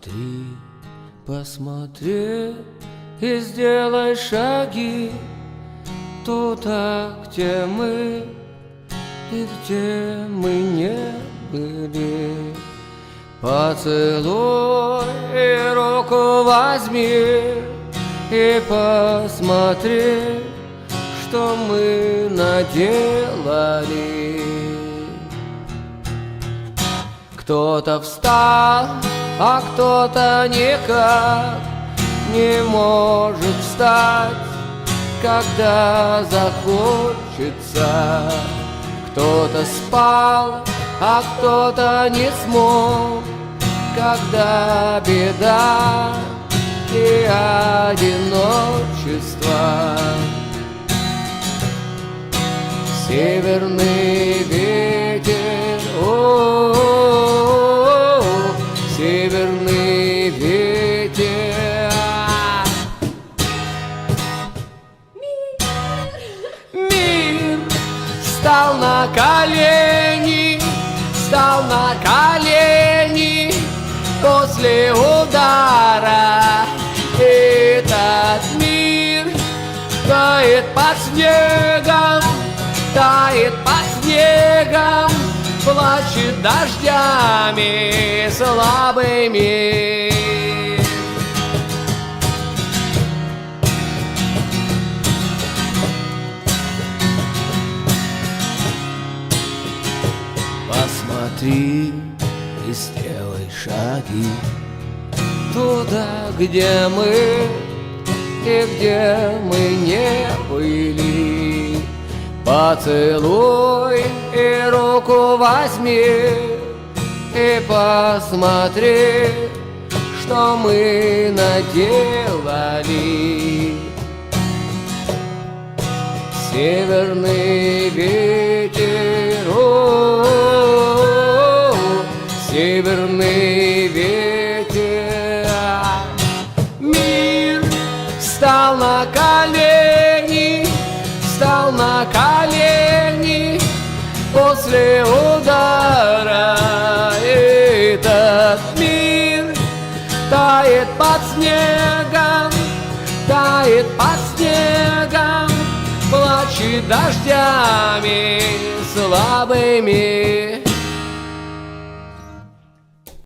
Посмотри, посмотри и сделай шаги туда, где мы и где мы не были. Поцелуй и руку возьми и посмотри, что мы наделали. Кто-то встал, а кто-то никак не может встать, когда захочется. Кто-то спал, а кто-то не смог, когда беда и одиночество. Северный ветер, о-о-о, северный ветер. Мир стал на колени, стал на колени после удара. Этот мир тает под снегом, тает под снегом, плачет дождями слабыми. Посмотри и сделай шаги туда, где мы и где мы не были. Поцелуй и руку возьми и посмотри, что мы наделали. Северный ветер, о-о-о, северный ветер. Мир встал на колени, встал на колени после удара. Этот мир тает под снегом, тает под снегом, плачет дождями слабыми.